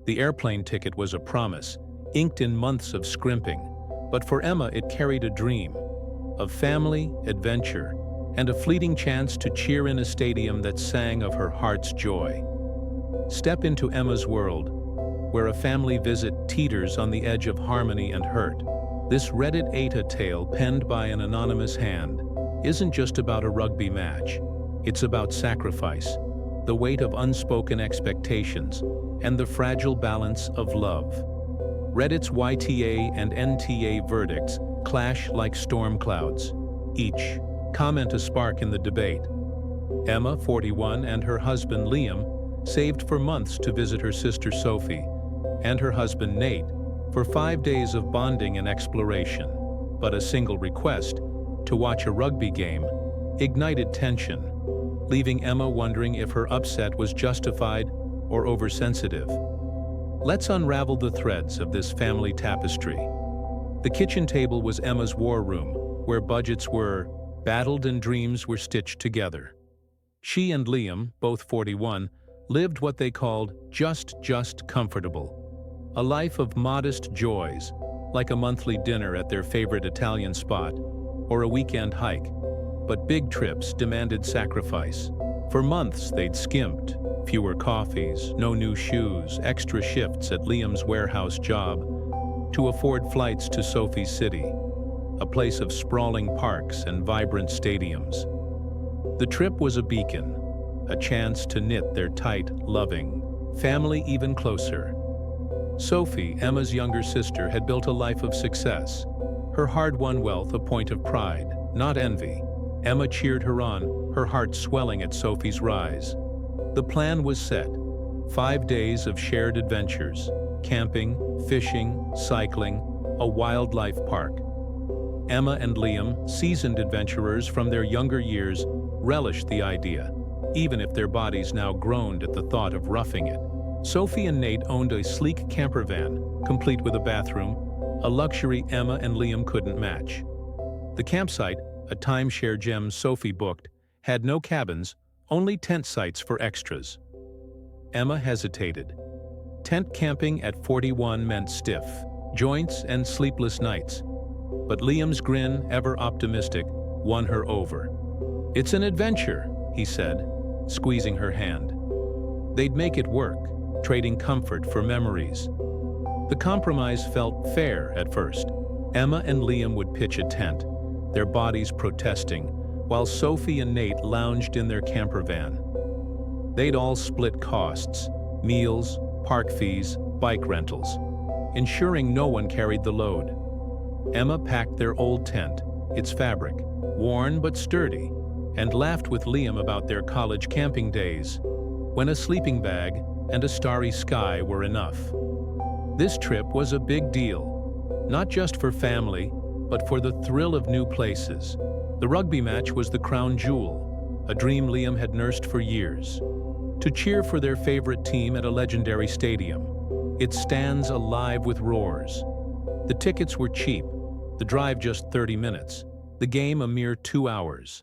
The airplane ticket was a promise, inked in months of scrimping, but for Emma it carried a dream of family, adventure, and a fleeting chance to cheer in a stadium that sang of her heart's joy. Step into Emma's world, where a family visit teeters on the edge of harmony and hurt. This Reddit ATA tale penned by an anonymous hand isn't just about a rugby match. It's about sacrifice, the weight of unspoken expectations, and the fragile balance of love. Reddit's YTA and NTA verdicts clash like storm clouds, each comment a spark in the debate. Emma, 41, and her husband Liam saved for months to visit her sister Sophie, and her husband Nate for 5 days of bonding and exploration. But a single request, to watch a rugby game, ignited tension, leaving Emma wondering if her upset was justified or oversensitive. Let's unravel the threads of this family tapestry. The kitchen table was Emma's war room, where budgets were battled and dreams were stitched together. She and Liam, both 41, lived what they called just comfortable. A life of modest joys, like a monthly dinner at their favorite Italian spot, or a weekend hike. But big trips demanded sacrifice. For months they'd skimped. Fewer coffees, no new shoes, extra shifts at Liam's warehouse job, to afford flights to Sophie's city, a place of sprawling parks and vibrant stadiums. The trip was a beacon, a chance to knit their tight, loving family even closer. Sophie, Emma's younger sister, had built a life of success, her hard-won wealth a point of pride, not envy. Emma cheered her on, her heart swelling at Sophie's rise. The plan was set: 5 days of shared adventures, camping, fishing, cycling, a wildlife park. Emma and Liam, seasoned adventurers from their younger years, relished the idea, even if their bodies now groaned at the thought of roughing it. Sophie and Nate owned a sleek camper van, complete with a bathroom, a luxury Emma and Liam couldn't match. The campsite, a timeshare gem Sophie booked, had no cabins, only tent sites for extras. Emma hesitated. Tent camping at 41 meant stiff joints and sleepless nights. But Liam's grin, ever optimistic, won her over. "It's an adventure," he said, squeezing her hand. They'd make it work, trading comfort for memories. The compromise felt fair at first. Emma and Liam would pitch a tent, their bodies protesting, while Sophie and Nate lounged in their camper van. They'd all split costs, meals, park fees, bike rentals, ensuring no one carried the load. Emma packed their old tent, its fabric, worn but sturdy, and laughed with Liam about their college camping days, when a sleeping bag and a starry sky were enough. This trip was a big deal, not just for family, but for the thrill of new places. The rugby match was the crown jewel, a dream Liam had nursed for years. To cheer for their favorite team at a legendary stadium. It stands alive with roars. The tickets were cheap, the drive just 30 minutes, the game a mere 2 hours.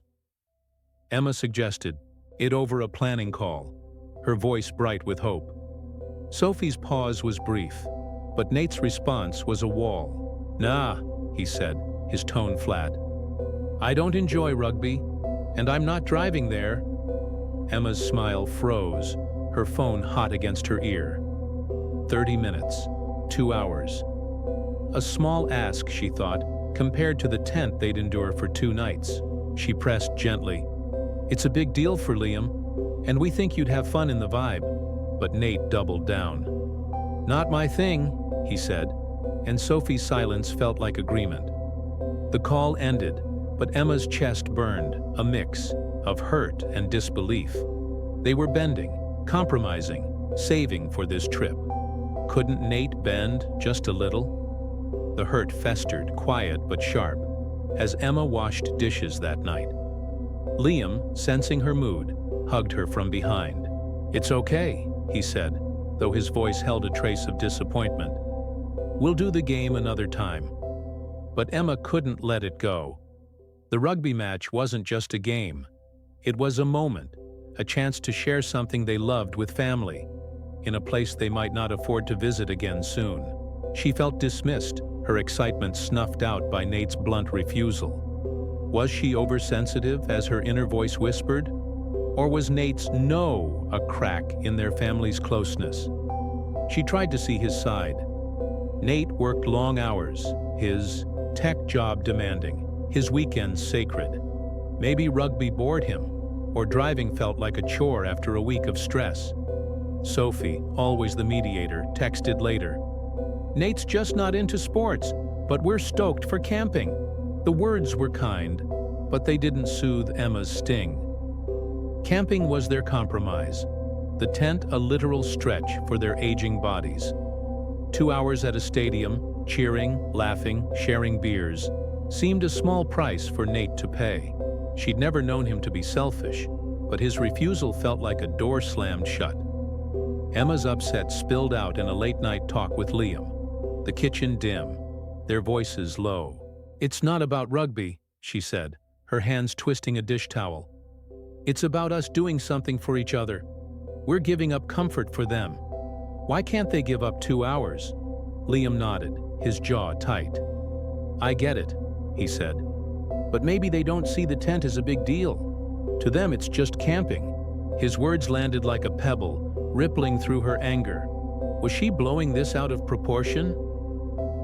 Emma suggested it over a planning call, her voice bright with hope. Sophie's pause was brief, but Nate's response was a wall. "Nah," he said, his tone flat. "I don't enjoy rugby, and I'm not driving there." Emma's smile froze, her phone hot against her ear. 30 minutes, 2 hours. A small ask, she thought, compared to the tent they'd endure for 2 nights. She pressed gently. "It's a big deal for Liam, and we think you'd have fun in the vibe." But Nate doubled down. "Not my thing," he said, and Sophie's silence felt like agreement. The call ended, but Emma's chest burned, a mix of hurt and disbelief. They were bending, compromising, saving for this trip. Couldn't Nate bend just a little? The hurt festered, quiet but sharp, as Emma washed dishes that night. Liam, sensing her mood, hugged her from behind. "It's okay," he said, though his voice held a trace of disappointment. "We'll do the game another time." But Emma couldn't let it go. The rugby match wasn't just a game. It was a moment, a chance to share something they loved with family. in a place they might not afford to visit again soon. She felt dismissed, her excitement snuffed out by Nate's blunt refusal. Was she oversensitive, as her inner voice whispered? Or was Nate's no a crack in their family's closeness? She tried to see his side. Nate worked long hours, his tech job demanding, his weekends sacred. Maybe rugby bored him, or driving felt like a chore after a week of stress. Sophie, always the mediator, texted later, "Nate's just not into sports, but we're stoked for camping." The words were kind, but they didn't soothe Emma's sting. Camping was their compromise, the tent a literal stretch for their aging bodies. 2 hours at a stadium, cheering, laughing, sharing beers, seemed a small price for Nate to pay. She'd never known him to be selfish, but his refusal felt like a door slammed shut. Emma's upset spilled out in a late-night talk with Liam, the kitchen dim, their voices low. "It's not about rugby," she said, her hands twisting a dish towel. "It's about us doing something for each other. We're giving up comfort for them. Why can't they give up 2 hours?" Liam nodded, his jaw tight. "I get it," he said. "But maybe they don't see the tent as a big deal. To them it's just camping." His words landed like a pebble, rippling through her anger. Was she blowing this out of proportion?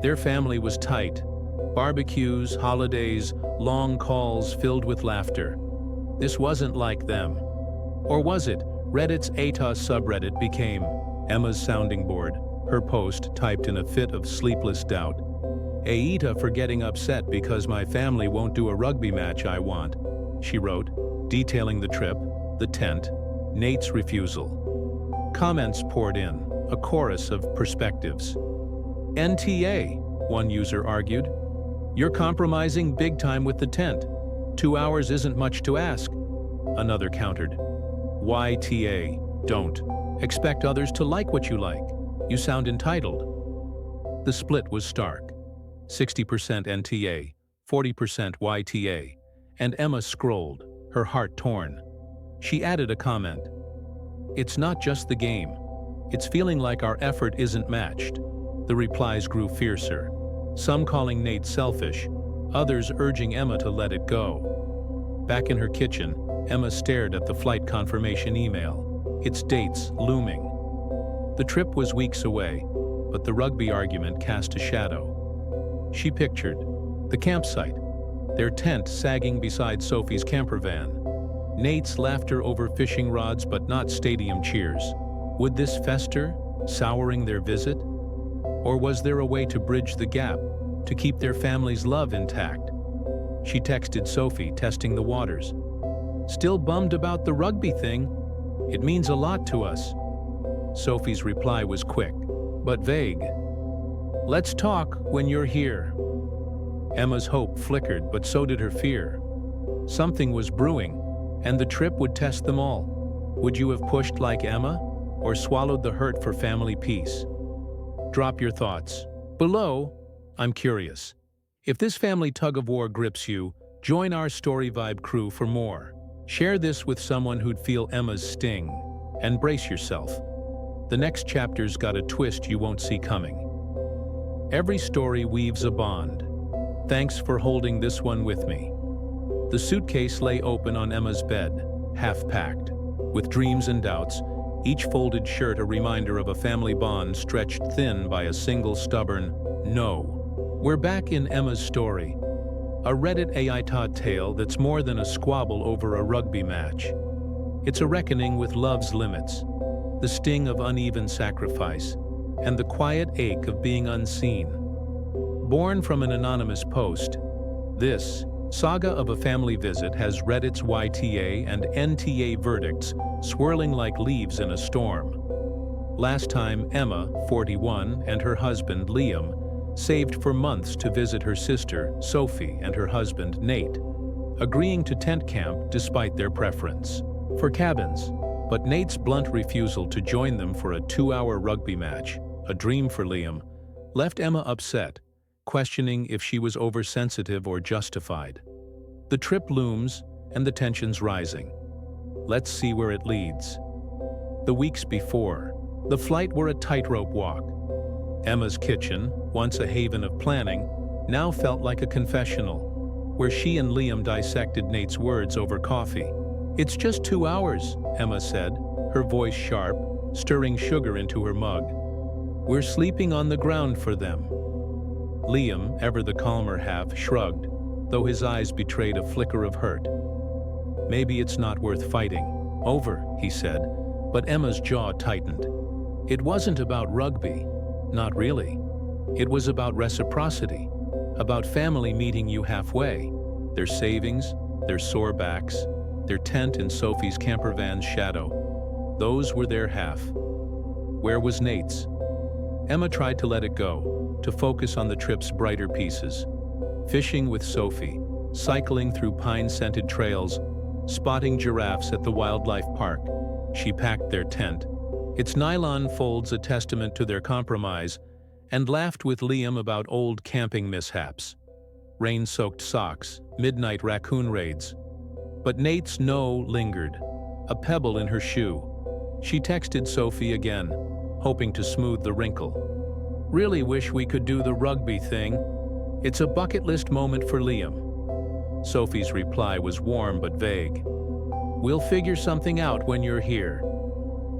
Their family was tight. Barbecues, holidays, long calls filled with laughter. This wasn't like them. Or was it? Reddit's ATA subreddit became Emma's sounding board, her post typed in a fit of sleepless doubt. "Aita for getting upset because my family won't do a rugby match I want," she wrote, detailing the trip, the tent, Nate's refusal. Comments poured in, a chorus of perspectives. "NTA," one user argued. "You're compromising big time with the tent. 2 hours isn't much to ask." Another countered. "YTA, don't. Expect others to like what you like. You sound entitled." The split was stark. 60% NTA, 40% YTA, and Emma scrolled, her heart torn. She added a comment. "It's not just the game. It's feeling like our effort isn't matched." The replies grew fiercer, some calling Nate selfish, others urging Emma to let it go. Back in her kitchen, Emma stared at the flight confirmation email, its dates looming. The trip was weeks away, but the rugby argument cast a shadow. She pictured the campsite, their tent sagging beside Sophie's camper van, Nate's laughter over fishing rods but not stadium cheers. Would this fester, souring their visit? Or was there a way to bridge the gap, to keep their family's love intact? She texted Sophie, testing the waters. "Still bummed about the rugby thing? It means a lot to us." Sophie's reply was quick, but vague. "Let's talk when you're here." Emma's hope flickered, but so did her fear. Something was brewing, and the trip would test them all. Would you have pushed like Emma, or swallowed the hurt for family peace? Drop your thoughts below. I'm curious. If this family tug-of-war grips you, join our Story Vibe crew for more. Share this with someone who'd feel Emma's sting, and brace yourself. The next chapter's got a twist you won't see coming. Every story weaves a bond. Thanks for holding this one with me. The suitcase lay open on Emma's bed, half-packed, with dreams and doubts, each folded shirt a reminder of a family bond stretched thin by a single stubborn no. We're back in Emma's story, a Reddit AI Todd tale that's more than a squabble over a rugby match. It's a reckoning with love's limits, the sting of uneven sacrifice, and the quiet ache of being unseen. Born from an anonymous post, this saga of a family visit has Reddit's YTA and NTA verdicts swirling like leaves in a storm. Last time, Emma, 41, and her husband, Liam, saved for months to visit her sister, Sophie, and her husband, Nate, agreeing to tent camp despite their preference for cabins. But Nate's blunt refusal to join them for a 2-hour rugby match, a dream for Liam, left Emma upset, questioning if she was oversensitive or justified. The trip looms, and the tension's rising. Let's see where it leads. The weeks before, The flight were a tightrope walk. Emma's kitchen, once a haven of planning, now felt like a confessional, where she and Liam dissected Nate's words over coffee. "It's just 2 hours," Emma said, her voice sharp, stirring sugar into her mug. "We're sleeping on the ground for them." Liam, ever the calmer half, shrugged, though his eyes betrayed a flicker of hurt. "Maybe it's not worth fighting over," he said, but Emma's jaw tightened. It wasn't about rugby, not really. It was about reciprocity, about family meeting you halfway, their savings, their sore backs, their tent in Sophie's campervan's shadow. Those were their half. Where was Nate's? Emma tried to let it go, to focus on the trip's brighter pieces. Fishing with Sophie, cycling through pine-scented trails, spotting giraffes at the wildlife park. She packed their tent, its nylon folds a testament to their compromise, and laughed with Liam about old camping mishaps. Rain-soaked socks, midnight raccoon raids. But Nate's no lingered, a pebble in her shoe. She texted Sophie again, hoping to smooth the wrinkle. "Really wish we could do the rugby thing. It's a bucket list moment for Liam." Sophie's reply was warm but vague. "We'll figure something out when you're here."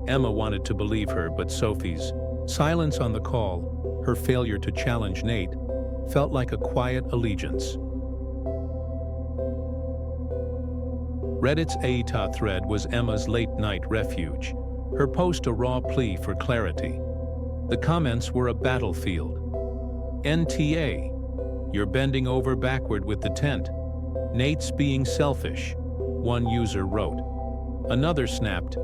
Emma wanted to believe her, but Sophie's silence on the call, her failure to challenge Nate, felt like a quiet allegiance. Reddit's AITA thread was Emma's late-night refuge, her post a raw plea for clarity. The comments were a battlefield. "NTA, you're bending over backward with the tent. Nate's being selfish," one user wrote. Another snapped,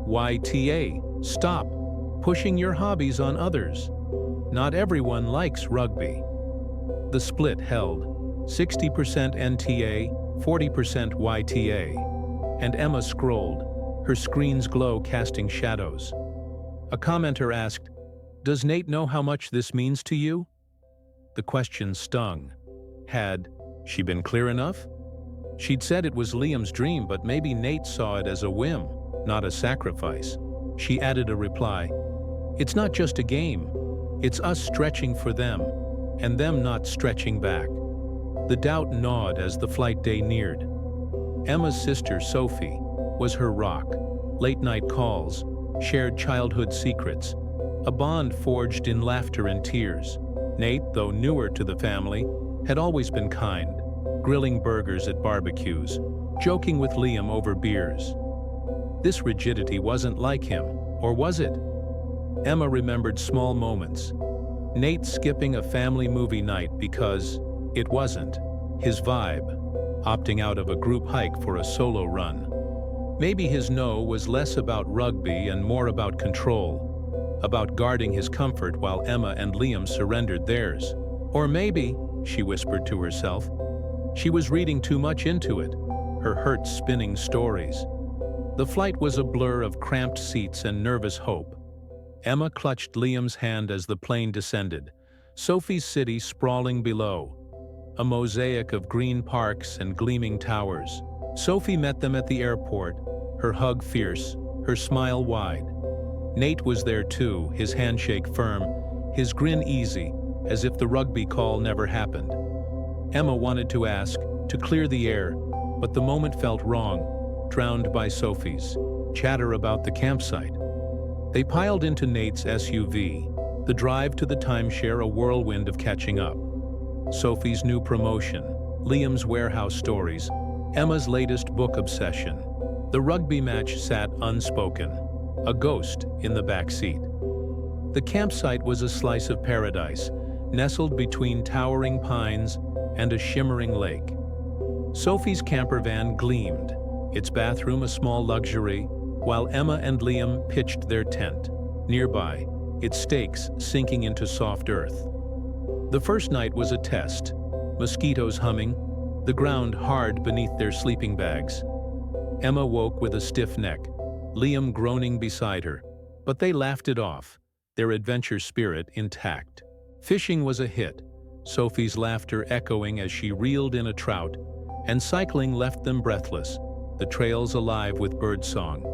"YTA, stop pushing your hobbies on others. Not everyone likes rugby." The split held, 60% NTA, 40% YTA, and Emma scrolled, her screen's glow casting shadows. A commenter asked, "Does Nate know how much this means to you?" The question stung. Had she been clear enough? She'd said it was Liam's dream, but maybe Nate saw it as a whim, not a sacrifice. She added a reply, "It's not just a game. It's us stretching for them, and them not stretching back." The doubt gnawed as the flight day neared. Emma's sister, Sophie, was her rock. Late-night calls, shared childhood secrets, a bond forged in laughter and tears. Nate, though newer to the family, had always been kind, grilling burgers at barbecues, joking with Liam over beers. This rigidity wasn't like him, or was it? Emma remembered small moments. Nate skipping a family movie night because it wasn't his vibe, opting out of a group hike for a solo run. Maybe his no was less about rugby and more about control, about guarding his comfort while Emma and Liam surrendered theirs. Or maybe, she whispered to herself, she was reading too much into it, her hurt spinning stories. The flight was a blur of cramped seats and nervous hope. Emma clutched Liam's hand as the plane descended, Sophie's city sprawling below, a mosaic of green parks and gleaming towers. Sophie met them at the airport, her hug fierce, her smile wide. Nate was there too, his handshake firm, his grin easy, as if the rugby call never happened. Emma wanted to ask, to clear the air, but the moment felt wrong, drowned by Sophie's chatter about the campsite. They piled into Nate's SUV, the drive to the timeshare a whirlwind of catching up. Sophie's new promotion, Liam's warehouse stories, Emma's latest book obsession. The rugby match sat unspoken, a ghost in the back seat. The campsite was a slice of paradise, nestled between towering pines and a shimmering lake. Sophie's campervan gleamed, its bathroom a small luxury, while Emma and Liam pitched their tent. Nearby, its stakes sinking into soft earth. The first night was a test, mosquitoes humming, the ground hard beneath their sleeping bags. Emma woke with a stiff neck, Liam groaning beside her, but they laughed it off, their adventure spirit intact. Fishing was a hit, Sophie's laughter echoing as she reeled in a trout, and cycling left them breathless, the trails alive with birdsong.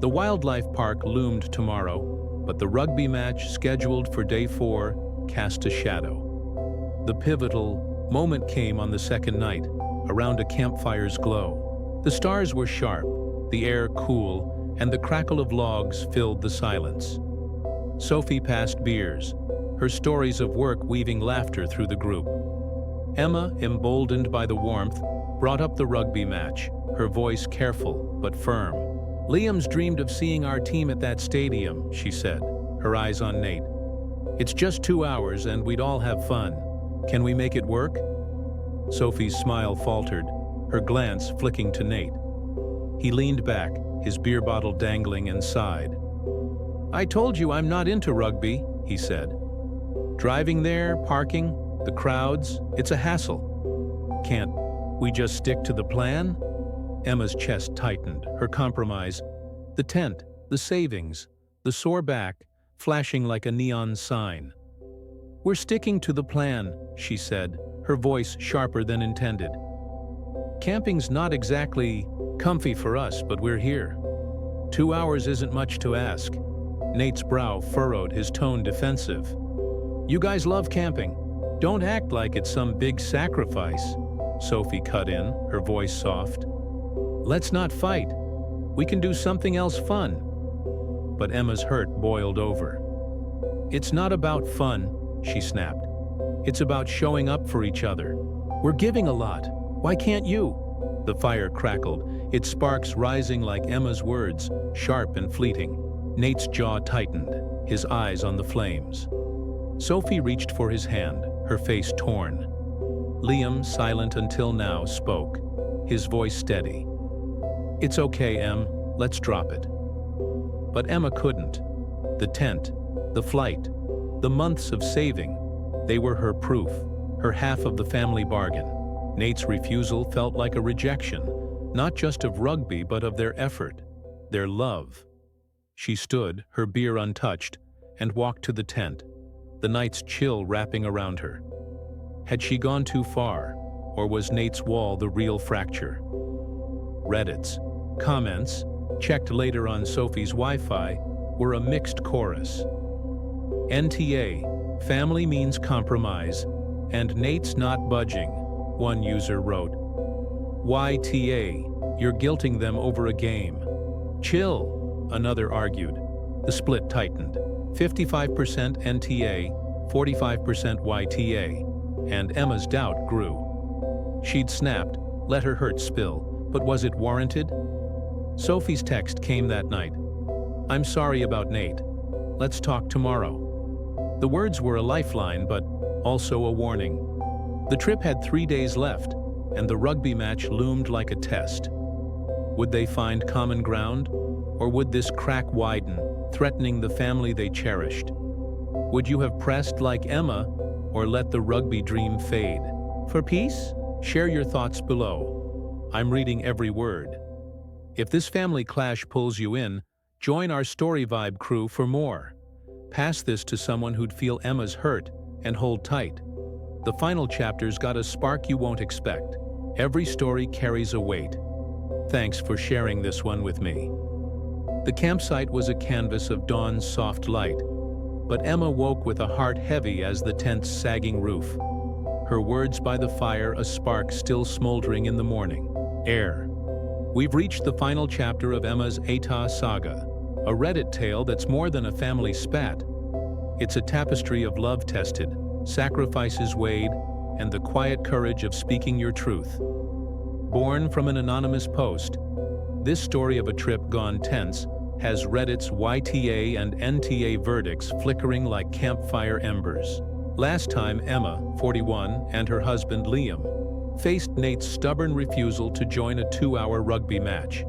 The wildlife park loomed tomorrow, but the rugby match scheduled for day 4 cast a shadow. The pivotal moment came on the second night, around a campfire's glow. The stars were sharp, the air cool, and the crackle of logs filled the silence. Sophie passed beers, her stories of work weaving laughter through the group. Emma, emboldened by the warmth, brought up the rugby match, her voice careful but firm. "Liam's dreamed of seeing our team at that stadium," she said, her eyes on Nate. "It's just 2 hours and we'd all have fun. Can we make it work?" Sophie's smile faltered, her glance flicking to Nate. He leaned back, his beer bottle dangling, and sighed. "I told you I'm not into rugby," he said. "Driving there, parking, the crowds, it's a hassle. Can't we just stick to the plan?" Emma's chest tightened, her compromise, the tent, the savings, the sore back, flashing like a neon sign. "We're sticking to the plan," she said, her voice sharper than intended. "Camping's not exactly comfy for us, but we're here. 2 hours isn't much to ask." Nate's brow furrowed, his tone defensive. "You guys love camping. Don't act like it's some big sacrifice," Sophie cut in, her voice soft. "Let's not fight. We can do something else fun." But Emma's hurt boiled over. "It's not about fun," she snapped. "It's about showing up for each other. We're giving a lot. Why can't you?" The fire crackled, its sparks rising like Emma's words, sharp and fleeting. Nate's jaw tightened, his eyes on the flames. Sophie reached for his hand, her face torn. Liam, silent until now, spoke, his voice steady. "It's okay, Em. Let's drop it." But Emma couldn't. The tent, the flight, the months of saving, they were her proof, her half of the family bargain. Nate's refusal felt like a rejection, not just of rugby but of their effort, their love. She stood, her beer untouched, and walked to the tent, the night's chill wrapping around her. Had she gone too far, or was Nate's wall the real fracture? Reddit's comments, checked later on Sophie's Wi-Fi, were a mixed chorus. "NTA, family means compromise, and Nate's not budging," one user wrote. "YTA, you're guilting them over a game." "Chill," another argued. The split tightened. 55% NTA, 45% YTA, and Emma's doubt grew. She'd snapped, let her hurt spill, but was it warranted? Sophie's text came that night. "I'm sorry about Nate. Let's talk tomorrow." The words were a lifeline, but also a warning. The trip had 3 days left, and the rugby match loomed like a test. Would they find common ground, or would this crack widen, threatening the family they cherished? Would you have pressed like Emma, or let the rugby dream fade? For peace? Share your thoughts below. I'm reading every word. If this family clash pulls you in, join our Story Vibe crew for more. Pass this to someone who'd feel Emma's hurt, and hold tight. The final chapter's got a spark you won't expect. Every story carries a weight. Thanks for sharing this one with me. The campsite was a canvas of dawn's soft light, but Emma woke with a heart heavy as the tent's sagging roof. Her words by the fire, a spark still smoldering in the morning. Air. We've reached the final chapter of Emma's Eta saga, a Reddit tale that's more than a family spat. It's a tapestry of love tested, sacrifices weighed, and the quiet courage of speaking your truth. Born from an anonymous post, this story of a trip gone tense has Reddit's YTA and NTA verdicts flickering like campfire embers. Last time Emma, 41, and her husband Liam faced Nate's stubborn refusal to join a 2-hour rugby match.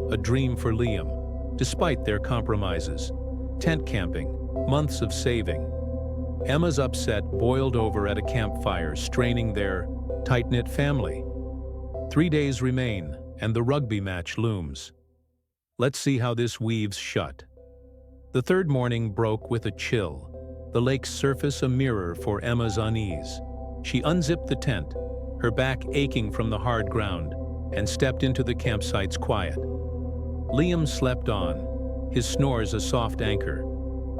A dream for Liam, despite their compromises. Tent camping, months of saving. Emma's upset boiled over at a campfire, straining their tight-knit family. 3 days remain, and the rugby match looms. Let's see how this weaves shut. The third morning broke with a chill, the lake's surface a mirror for Emma's unease. She unzipped the tent, her back aching from the hard ground, and stepped into the campsite's quiet. Liam slept on, his snores a soft anchor,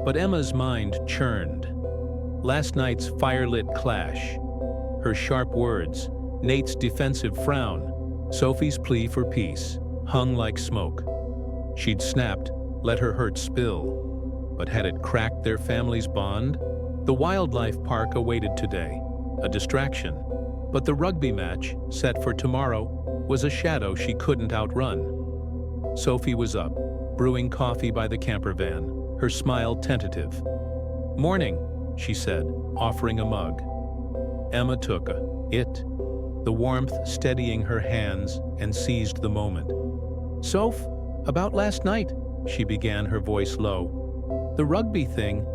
But Emma's mind churned. Last night's firelit clash, her sharp words, Nate's defensive frown, Sophie's plea for peace, hung like smoke. She'd snapped, let her hurt spill. But had it cracked their family's bond? The wildlife park awaited today, a distraction. But the rugby match, set for tomorrow, was a shadow she couldn't outrun. Sophie was up, brewing coffee by the camper van, her smile tentative. "Morning," she said, offering a mug. Emma took it, the warmth steadying her hands, and seized the moment. "Soph, about last night," she began, her voice low. "The rugby thing,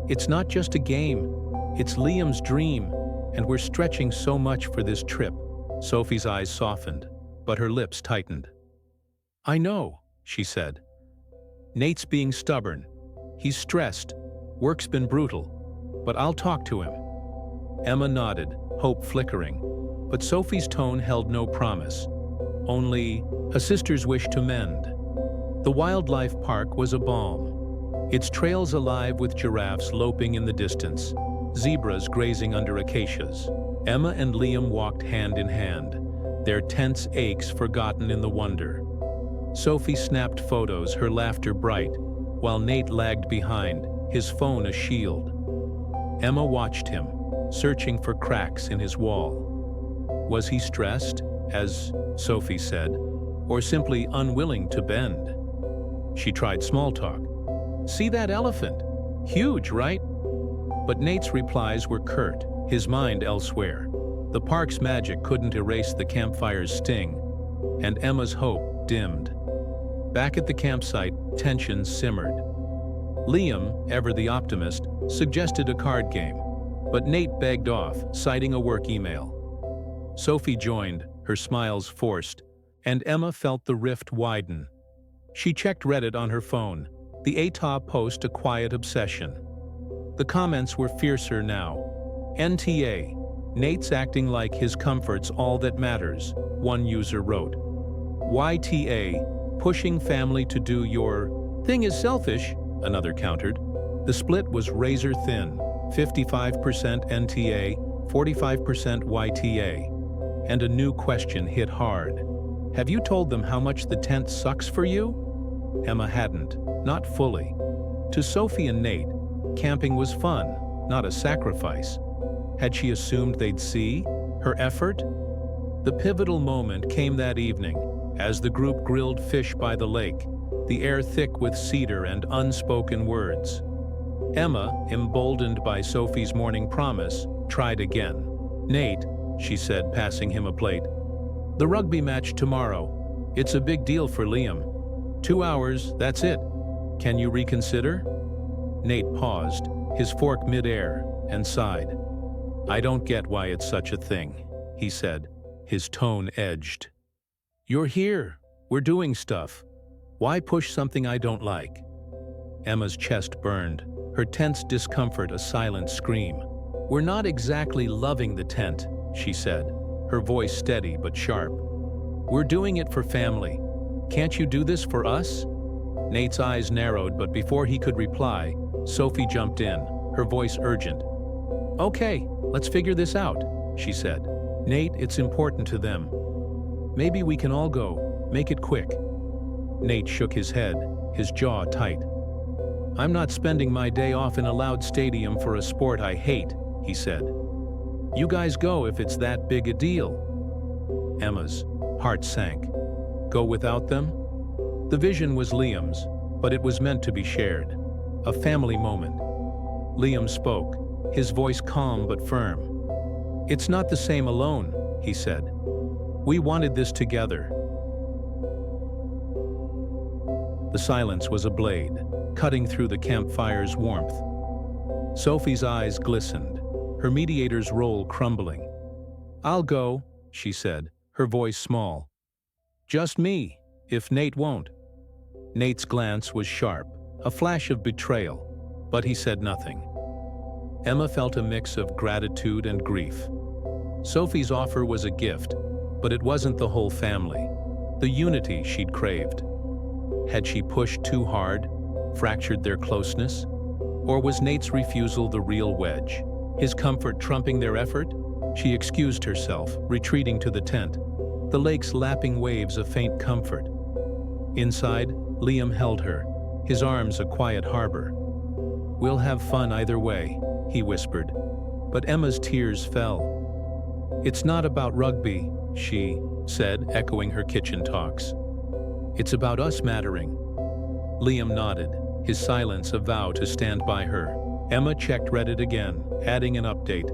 it's not just a game, it's Liam's dream, and we're stretching so much for this trip." Sophie's eyes softened, but her lips tightened. "I know," she said. "Nate's being stubborn. He's stressed. Work's been brutal. But I'll talk to him." Emma nodded, hope flickering. But Sophie's tone held no promise. Only a sister's wish to mend. The wildlife park was a balm, its trails alive with giraffes loping in the distance, zebras grazing under acacias. Emma and Liam walked hand in hand, their tense aches forgotten in the wonder. Sophie snapped photos, her laughter bright, while Nate lagged behind, his phone a shield. Emma watched him, searching for cracks in his wall. Was he stressed, as Sophie said, or simply unwilling to bend? She tried small talk. "See that elephant? Huge, right?" But Nate's replies were curt, his mind elsewhere. The park's magic couldn't erase the campfire's sting, and Emma's hope dimmed. Back at the campsite, tension simmered. Liam, ever the optimist, suggested a card game, but Nate begged off, citing a work email. Sophie joined, her smiles forced, and Emma felt the rift widen. She checked Reddit on her phone, the ATOB post a quiet obsession. The comments were fiercer now. "NTA, Nate's acting like his comfort's all that matters," one user wrote. "YTA, pushing family to do your thing is selfish," another countered. The split was razor thin, 55% NTA, 45% YTA. And a new question hit hard. "Have you told them how much the tent sucks for you?" Emma hadn't, not fully. To Sophie and Nate, camping was fun, not a sacrifice. Had she assumed they'd see her effort? The pivotal moment came that evening, as the group grilled fish by the lake, the air thick with cedar and unspoken words. Emma, emboldened by Sophie's morning promise, tried again. "Nate," she said, passing him a plate, "the rugby match tomorrow. It's a big deal for Liam. 2 hours, that's it. Can you reconsider?" Nate paused, his fork midair, and sighed. "I don't get why it's such a thing," he said, his tone edged. "You're here. We're doing stuff. Why push something I don't like?" Emma's chest burned, her tense discomfort a silent scream. "We're not exactly loving the tent," she said, her voice steady but sharp. "We're doing it for family. Can't you do this for us?" Nate's eyes narrowed, but before he could reply, Sophie jumped in, her voice urgent. "Okay, let's figure this out," she said. "Nate, it's important to them. Maybe we can all go. Make it quick." Nate shook his head, his jaw tight. "I'm not spending my day off in a loud stadium for a sport I hate," he said. "You guys go if it's that big a deal." Emma's heart sank. Go without them? The vision was Liam's, but it was meant to be shared. A family moment. Liam spoke, his voice calm but firm. "It's not the same alone," he said. "We wanted this together." The silence was a blade, cutting through the campfire's warmth. Sophie's eyes glistened, her mediator's role crumbling. "I'll go," she said, her voice small. "Just me, if Nate won't." Nate's glance was sharp, a flash of betrayal, but he said nothing. Emma felt a mix of gratitude and grief. Sophie's offer was a gift, but it wasn't the whole family, the unity she'd craved. Had she pushed too hard, fractured their closeness? Or was Nate's refusal the real wedge? His comfort trumping their effort? She excused herself, retreating to the tent, the lake's lapping waves a faint comfort. Inside, Liam held her, his arms a quiet harbor. "We'll have fun either way," he whispered, but Emma's tears fell. "It's not about rugby," she said, echoing her kitchen talks. "It's about us mattering." Liam nodded, his silence a vow to stand by her. Emma checked Reddit again, adding an update.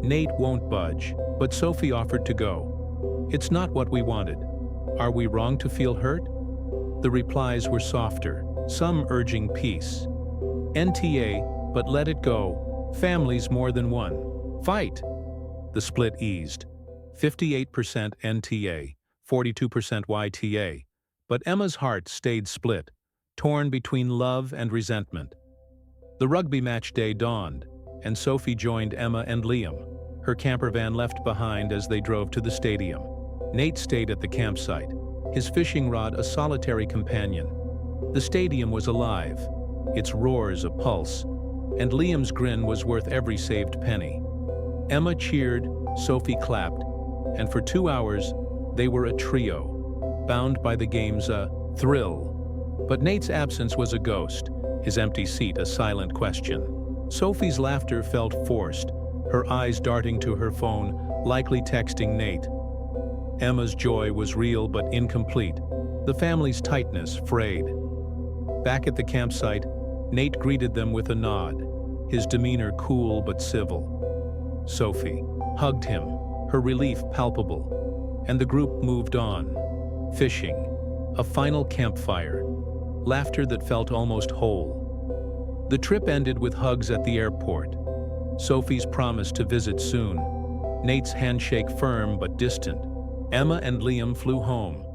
"Nate won't budge, but Sophie offered to go. It's not what we wanted. Are we wrong to feel hurt?" The replies were softer, some urging peace. "NTA, but let it go. Families more than one. Fight!" The split eased. 58% NTA, 42% YTA. But Emma's heart stayed split, torn between love and resentment. The rugby match day dawned, and Sophie joined Emma and Liam, her camper van left behind as they drove to the stadium. Nate stayed at the campsite, his fishing rod a solitary companion. The stadium was alive, its roars a pulse, and Liam's grin was worth every saved penny. Emma cheered, Sophie clapped, and for 2 hours, they were a trio, bound by the game's thrill. But Nate's absence was a ghost, his empty seat a silent question. Sophie's laughter felt forced, her eyes darting to her phone, likely texting Nate. Emma's joy was real but incomplete, the family's tightness frayed. Back at the campsite, Nate greeted them with a nod, his demeanor cool but civil. Sophie hugged him, her relief palpable, and the group moved on. Fishing, a final campfire, laughter that felt almost whole. The trip ended with hugs at the airport, Sophie's promise to visit soon, Nate's handshake firm but distant. Emma and Liam flew home,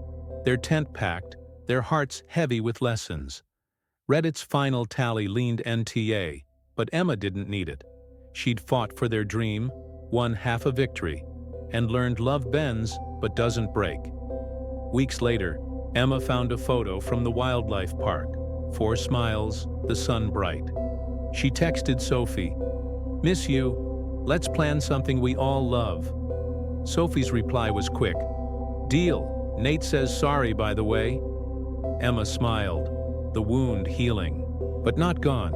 their tent packed, their hearts heavy with lessons. Reddit's final tally leaned NTA, but Emma didn't need it. She'd fought for their dream, won half a victory, and learned love bends but doesn't break. Weeks later, Emma found a photo from the wildlife park. 4 smiles, the sun bright. She texted Sophie, "Miss you. Let's plan something we all love." Sophie's reply was quick. "Deal. Nate says sorry, by the way." Emma smiled, the wound healing, but not gone.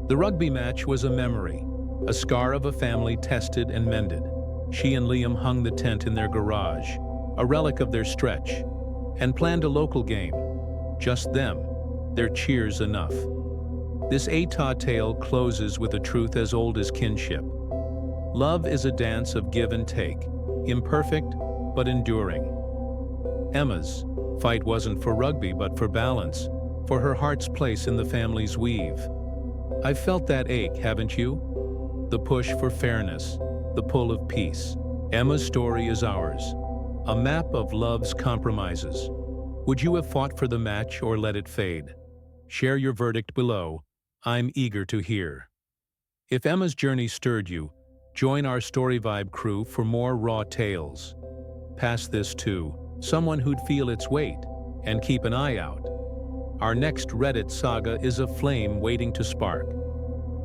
The rugby match was a memory, a scar of a family tested and mended. She and Liam hung the tent in their garage, a relic of their stretch, and planned a local game. Just them, their cheers enough. This Atah tale closes with a truth as old as kinship. Love is a dance of give and take, imperfect but enduring. Emma's fight wasn't for rugby but for balance, for her heart's place in the family's weave. I've felt that ache, haven't you? The push for fairness, the pull of peace. Emma's story is ours, a map of love's compromises. Would you have fought for the match or let it fade? Share your verdict below. I'm eager to hear. If Emma's journey stirred you, join our Story Vibe crew for more raw tales. Pass this to someone who'd feel its weight, and keep an eye out. Our next Reddit saga is a flame waiting to spark.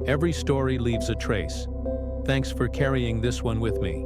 Every story leaves a trace. Thanks for carrying this one with me.